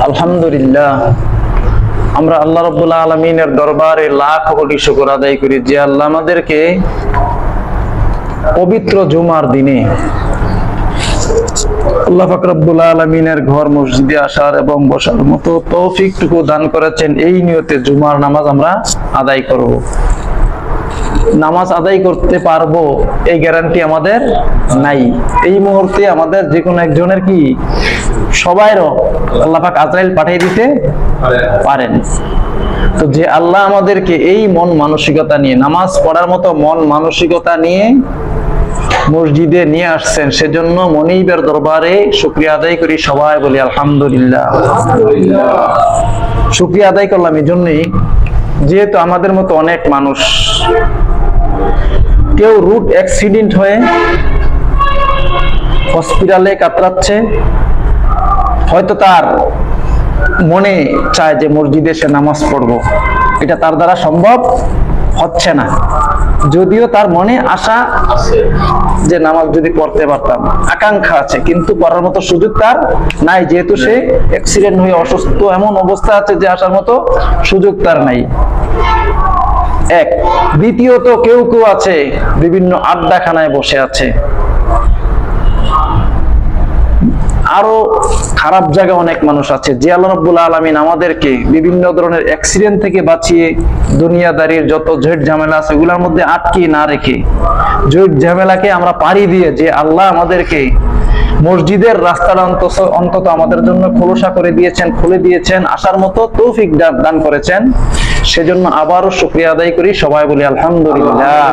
আলহামদুলিল্লাহ, আমরা আল্লাহ রাব্বুল আলামিনের দরবারে লাখ কোটি শুকর আদায় করি যে আল্লাহ আমাদেরকে পবিত্র জুমার দিনে আল্লাহ পাক রব্বুল আলামিনের ঘর মসজিদে আসার এবং বসার মতো তৌফিকটুকু দান করেছেন। এই নিয়তে জুমার নামাজ আমরা আদায় করব। নামাজ আদায় করতে পারবো এই গ্যারান্টি আমাদের নাই। এই মুহূর্তে আমাদের যে কোনো একজনের কি সবাইরও আল্লাহ পাক আজরাইল পাঠিয়ে দিতে পারেন। তো যে আল্লাহ আমাদেরকে এই মন মানসিকতা নিয়ে নামাজ পড়ার মতো মন মানসিকতা নিয়ে মসজিদে নিয়ে আসছেন, সেজন্য মনিবের দরবারে শুকরিয়া আদায় করি। সবাই বলি আলহামদুলিল্লাহ। শুকরিয়া আদায় করলাম এই জন্যই, যেহেতু আমাদের মতো অনেক মানুষ, কেউ রুট অ্যাক্সিডেন্ট হয়ে হসপিটালে কাতরাচ্ছে, হয়তো তার মনে চায় যে মসজিদে সে নামাজ পড়বো, এটা তার দ্বারা সম্ভব হচ্ছে না, যদিও তার মনে আশা আছে যে নামাজ যদি পড়তে পারতাম, আকাঙ্ক্ষা আছে, কিন্তু পড়ার মতো সুযোগ তার নাই, যেহেতু সে অ্যাক্সিডেন্ট হয়ে অসুস্থ এমন অবস্থা আছে যে আসার মতো সুযোগ তার নাই। এক, দ্বিতীয়ত কেউ কেউ আছে বিভিন্ন আড্ডাখানায় বসে আছে, আরো খারাপ জায়গায় অনেক মানুষ আছে। যে আল্লাহ রাব্বুল আলামিন আমাদেরকে বিভিন্ন ধরনের অ্যাক্সিডেন্ট থেকে বাঁচিয়ে দুনিয়াদারির যত ঝড় ঝামেলা আছে এগুলোর মধ্যে আটকে না রেখে ঝড় ঝামেলাকে আমরা পাড়ি দিয়ে যে আল্লাহ আমাদেরকে মসজিদের রাস্তাটা অন্তত আমাদের জন্য খোলসা করে দিয়েছেন, খুলে দিয়েছেন, আসার মতো তৌফিক দান করেছেন, সেজন্য আবারও শুকরিয়া আদায় করি। সবাই বলি আলহামদুলিল্লাহ।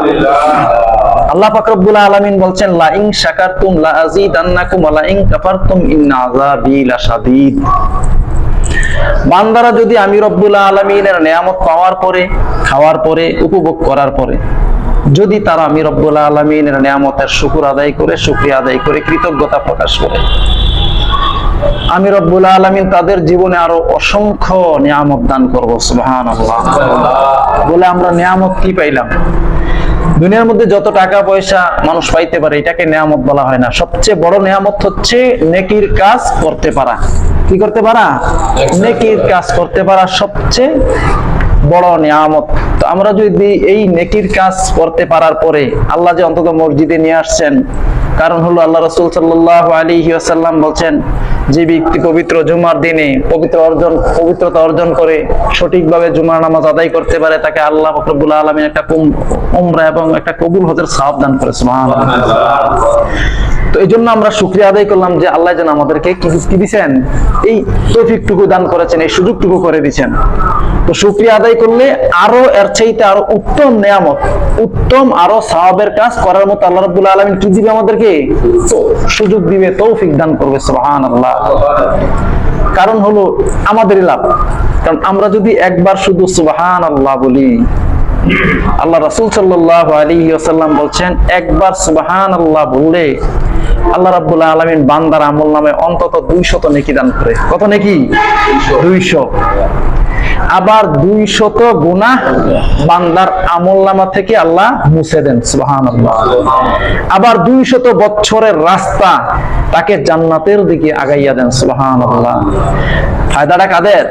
আল্লাহ পাক রব্বুল আলামিন বলছেন, লা ইন শাকারতুম লা আযীদান্নাকুম ওয়া লা ইন কাফারতুম ইন্না আযাবি লাশাদীদ। বান্দারা যদি আমি রব্বুল আলামিনের নিয়ামত পাওয়ার পরে, খাওয়ার পরে, উপভোগ করার পরে যদি তারা আমি রব্বুল আলামিনের নিয়ামতের শুকর আদায় করে, শুকরিয়া আদায় করে, কৃতজ্ঞতা প্রকাশ করে, আমি রব্বুল আলামিন তাদের জীবনে আরো অসংখ্য নিয়ামত দান করব। সুবহানাল্লাহ। বলে আমরা নিয়ামত কি পাইলাম? দুনিয়ার মধ্যে যত টাকা পয়সা মানুষ পাইতে পারে এটাকে নিয়ামত বলা হয় না। সবচেয়ে বড় নিয়ামত হচ্ছে নেকির কাজ করতে পারা। কি করতে পারা? নেকির কাজ করতে পারা সবচেয়ে বড় নিয়ামত। তো আমরা যদি এই নেকির কাজ করতে পারার পরে আল্লাহ যে অন্তত মসজিদে নিয়ে আসছেন, কারণ হলো আল্লাহ রাসূল সাল্লাল্লাহু আলাইহি ওয়াসাল্লাম বলছেন, যে ব্যক্তি পবিত্র জুমার দিনে পবিত্রতা অর্জন করে সঠিকভাবে জুমার নামাজ আদায় করতে পারে, তাকে আল্লাহ পাক রব্বুল আলামিন একটা উমরা এবং একটা কবুল হজের সওয়াব দান করে। সুবহানাল্লাহ। তো এই জন্য আমরা শুকরিয়া আদায় করলাম যে আল্লাহ যেন আমাদেরকে কি দিয়েছেন, এই তৌফিকটুকু দান করেছেন, এই সুযোগটুকু করে দিয়েছেন। তো শুকরিয়া আদায় করলে আরো এর চাইতে আরো উত্তম নিয়ামত, উত্তম আরো সওয়াবের কাজ করার মতো আল্লাহ রাব্বুল আলামিন কি দিবে আমাদেরকে? সুযোগ দিবে, তৌফিক দান করবে। সুবহানাল্লাহ। কারণ হলো আমাদেরই লাভ। কারণ আমরা যদি একবার শুধু সুবহানাল্লাহ বলি, আল্লাহ রাসূল সাল্লাল্লাহু আলাইহি ওয়াসাল্লাম বলছেন, একবার সুবহানাল্লাহ বললে আল্লাহ রাব্বুল আলামিন বান্দার আমলনামায় অন্তত 200 নেকি দান করে। কত নেকি? 200। আবার 200 গুনাহ বান্দার আমলনামা থেকে আল্লাহ মুছে দেন। সুবহানাল্লাহ। আবার 200 বছরের রাস্তা তাকে জান্নাতের দিকে আগাইয়া দেন। সুবহানাল্লাহ। ফায়দাটা কাদের?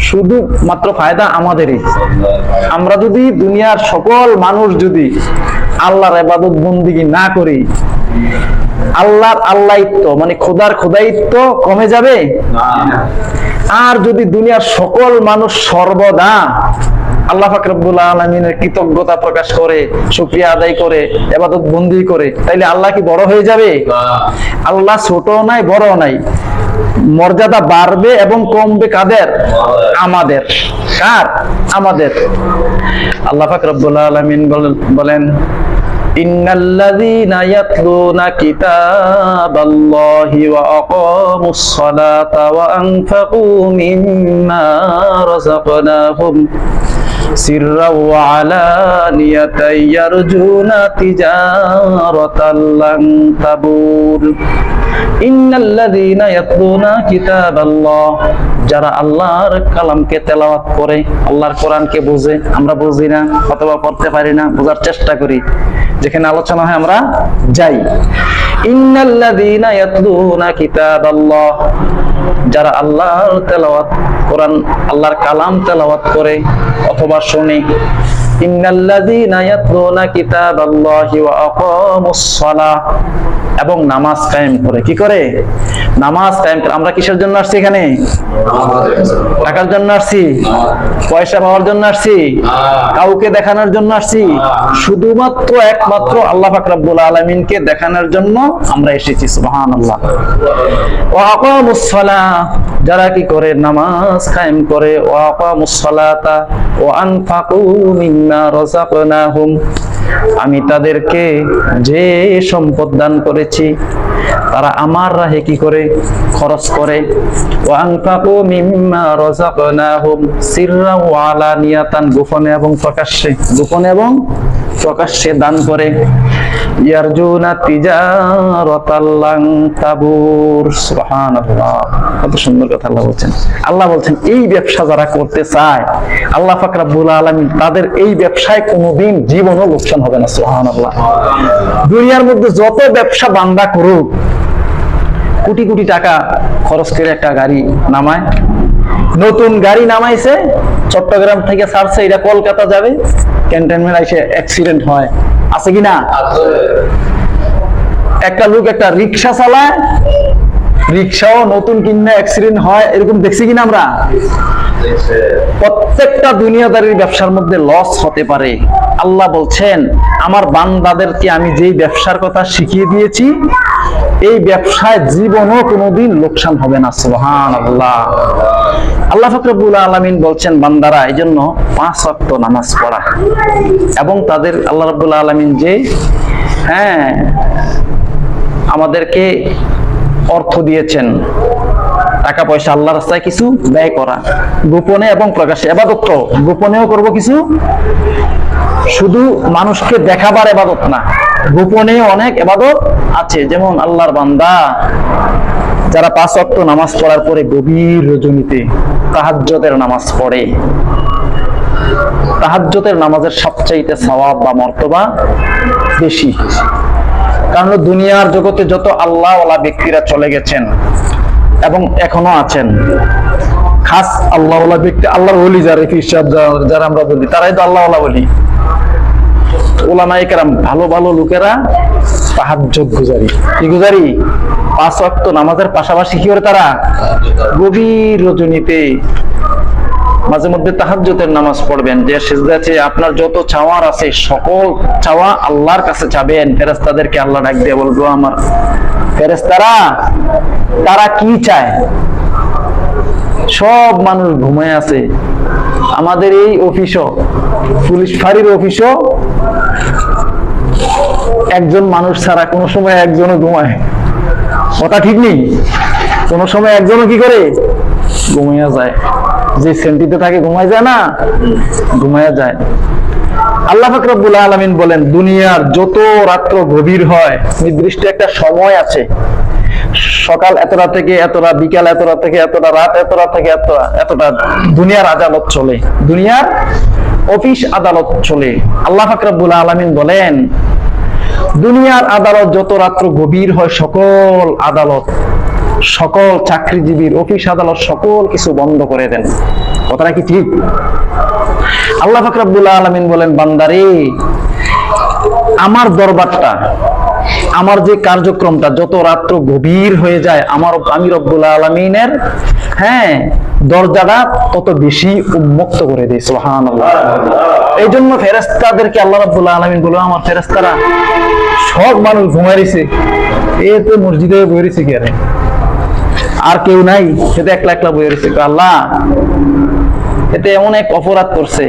শুধু মাত্র ফায়দা আমাদেরই। আমরা যদি দুনিয়ার সকল মানুষ যদি আল্লাহর ইবাদত বন্দেগী না করি, আল্লাহর আল্লাহিত্ব মানে খোদার খোদাইত্ব কমে যাবে না। আর যদি দুনিয়ার সকল মানুষ সর্বদা আল্লাহ পাক রব্বুল আলামিনের কৃতজ্ঞতা প্রকাশ করে, শুকরিয়া আদায় করে, ইবাদত বন্দেগী করে, তাইলে আল্লাহ কি বড় হয়ে যাবে? আল্লাহ ছোট নাই, বড় নাই। মর্যাদা বাড়বে এবং কমবে কাদের? আমাদের। কার? আমাদের। আল্লাহ পাক রব্বুল আলামিন বলেন, ইন্নাল্লাযীনা ইয়াতলুনা কিতাবাল্লাহি ওয়া আকামুস সালাতা ওয়া আনফাকু মিম্মা রাযাকনাহুম সিররা ওয়া আলানিয়াতান ইয়ারজুনা তিজারাতান লান তাবুর। ইন্নাল্লাযীনা ইয়াতলুনা কিতাবাল্লাহ, যারা আল্লাহর কালামকে তেলাওয়াত করে, আল্লাহর কোরআনকে বোঝে, আমরা বুঝি না অথবা পড়তে পারি না, বোঝার চেষ্টা করি, যেখানে আলোচনা হয় আমরা যাই। ইন্নাল্লাযীনা ইয়াতলুনা কিতাবাল্লাহ, যারা আল্লাহর তেলাওয়াত কোরআন আল্লাহর কালাম তেলাওয়াত করে অথবা শুনে, ইন্নাল্লাযীনা ইয়াতলুনা কিতাবাল্লাহি ওয়া আকামুস সালাহ, এবং নামাজ কায়েম করে। কি করে? নামাজ কায়েম করে। আমরা কিসের জন্য আসছি এখানে? টাকার জন্য আসছি? পয়সা পাওয়ার জন্য আসছি? কাউকে দেখানোর জন্য আসছি? শুধুমাত্র একমাত্র আল্লাহ পাক রব্বুল আলামিনকে দেখানোর জন্য আমরা এসেছি। সুবহানাল্লাহ। ওয়া আকামুস সালাহ, যারা কি করে? নামাজ কায়েম করে। ওয়া আকামুস সালাতা ওয়া আনফাকু মিম্মা রাযাকনাহুম, আমি তাদেরকে যে সম্পদ দান করেছি তারা আমার রাহে কি করে? খরচ করে। ওয়া আনফাকু মিম্মা রাযাকনাহুম সিররান ওয়া আলানিয়াতান, গোপনে এবং প্রকাশ্যে, গোপনে এবং প্রকাশ্যে দান করে। ইয়ারজুনা তিজারাতাল লান তাবুর। সুবহানাল্লাহ, কত সুন্দর কথা আল্লাহ বলছেন। আল্লাহ বলছেন এই ব্যবসা যারা করতে চায় আল্লাহ পাক রব্বুল আলামিন তাদের এই ব্যবসায় কোনোদিন জীবনও লোকসান হবে না। সুবহানাল্লাহ। দুনিয়ার মধ্যে যত ব্যবসা বান্দা করুক, কোটি কোটি টাকা খরচ করে একটা গাড়ি নামায়, নতুন গাড়ি নামাইছে, চট্টগ্রাম থেকে ছাড়ছে, এটা কলকাতা যাবে, ক্যান্টনমেন্ট এসে অ্যাক্সিডেন্ট হয়, আছে কিনা? একটা লোক একটা রিক্সা চালায়, রিক্সাও নতুন কিনে অ্যাক্সিডেন্ট হয়, এরকম দেখছি কিনা আমরা? প্রত্যেকটা দুনিয়াদারির ব্যবসার মধ্যে লস হতে পারে। আল্লাহ বলছেন আমার বান্দাদেরকে আমি যেই ব্যবসার কথা শিখিয়ে দিয়েছি এই ব্যবসায় জীবনও কোনোদিন লোকসান হবে না। সুবহানাল্লাহ। আল্লাহ পাক রব্বুল আলামিন বলছেন বান্দারা এইজন্য 5 ওয়াক্ত নামাজ পড়া, এবং তাদের আল্লাহ রাব্বুল আলামিন যে আমাদেরকে অর্থ দিয়েছেন, টাকা পয়সা আল্লাহর রাস্তায় কিছু ব্যয় করা, গোপনে এবং প্রকাশ্যে। ইবাদত তো গোপনেও করব কিছু, শুধু মানুষকে দেখাবার ইবাদত না, গোপনে অনেক ইবাদত আছে। যেমন আল্লাহর বান্দা যারা 5 ওয়াক্ত নামাজ পড়ার পরে গভীর রজনীতে তাহাজ্জুদের নামাজ পড়ে, তাহাজ্জুদের নামাজের সবচাইতে সওয়াব বা মর্তবা বেশি। কারণ দুনিয়ার জগতে যত আল্লাহওয়ালা ব্যক্তিরা চলে গেছেন এবং এখনো আছেন, খাস আল্লাহওয়ালা ব্যক্তি, আল্লাহর ওলি যারা আমরা বলি, তারাই তো আল্লাহওয়ালা বলি। উলামায়ে কেরাম ভালো ভালো লোকেরা তাহাজ্জুদ গুজারি। কি গুজারি? 5 ওয়াক্ত নামাজের পাশাপাশি কি করে তারা? গভীর রজনীতে মাঝে মধ্যে তাহাজ্জুদের নামাজ পড়বেন, যে সিজদাতে আপনার যত চাওয়ার আছে সকল চাওয়া আল্লাহর কাছে চাবেন। ফেরেশতাদেরকে আল্লাহ ডাক দিয়ে বলবো, আমার ফেরেশতারা তারা কি চায়? সব মানুষ ঘুমায় আছে, আমাদের এই অফিসও, পুলিশ ফাঁড়ির অফিসও একজন মানুষ ছাড়া কোনো সময় একজনও ঘুমায়। কথা ঠিক নেই? কোন সময় একজনও কি করে? ঘুমাইয়া যায়। যে সেন্টিতে থাকে ঘুমায় যায় না? ঘুমাইয়া যায়। আল্লাহ পাক রব্বুল আলামিন বলেন দুনিয়ার যত রাত্র গভীর হয় নির্দিষ্ট একটা সময় আছে, সকাল এতটা থেকে এতটা, বিকাল এতটা থেকে এতটা, রাত এতটা থেকে এতটা দুনিয়ার আদালত চলে, দুনিয়ার অফিস আদালত চলে। আল্লাহ পাক রব্বুল আলামিন বলেন দুনিয়ার আদালত যত রাত্র গভীর হয় সকল আদালত, সকল চাকরিজীবীর অফিস আদালত সকল কিছু বন্ধ করে দেন। কথাটা কি ঠিক? আল্লাহ পাক রব্বুল আলামিন বলেন বান্দারে আমার দরবারটা, আমার যে কার্যক্রমটা যত রাত্র গভীর হয়ে যায় আমি রব্বুল আলামিনের দরজাটা তত বেশি উন্মুক্ত করে দেই। সুবহানাল্লাহ। এই জন্য ফেরেশতাদেরকে আল্লাহ রাব্বুল আলামিন বলে আমার ফেরেশতারা সব মানুষ ঘুমায় রয়েছে, এ তো মসজিদে বসে রয়েছে কি আর কেউ নাই, সেটা একলা একলা বসে রয়েছে। আল্লাহ এতে এমন এক অপরাধ করছে,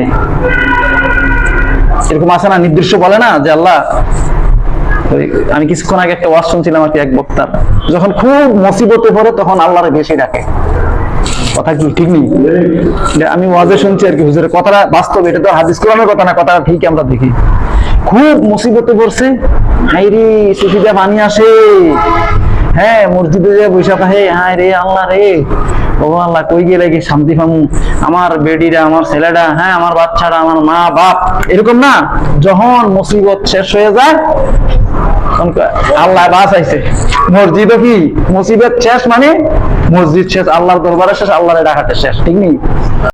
এরকম আছে না, নির্দিষ্ট বলে না যে আল্লাহ, আমি কিছুক্ষণ আগে একটা ওয়াজ শুনছিলাম আর কি, এক বক্তার যখন খুব মুসিবতে পড়ে তখন আল্লাহরে বেশি ডাকে। কথা কি ঠিক নেই? আমি ওয়াজে শুনছি আর কি, হুজুরের কথাটা বাস্তব, এটা তো হাদিস কোরআনের কথা না, কথাটা ঠিক আমরা দেখি। খুব মুসিবতে পড়ছে, হাইরে সুফিদা পানি আসে, মসজিদে যে বৈশা থাকে, হায় রে আল্লাহ রে, ও আল্লাহ কই গেলে কি শান্তি পামু, আমার বেডিরা, আমার ছেলেটা, আমার বাচ্চারা, আমার মা বাপ, এরকম না। যখন মুসিবত শেষ হয়ে যায় আল্লাহ বাঁচাইছে। মসজিদও কি মুসিবত শেষ, মানে মসজিদ শেষ, আল্লাহর দরবারে শেষ, আল্লাহর ডাকাতে শেষ, ঠিক নেই?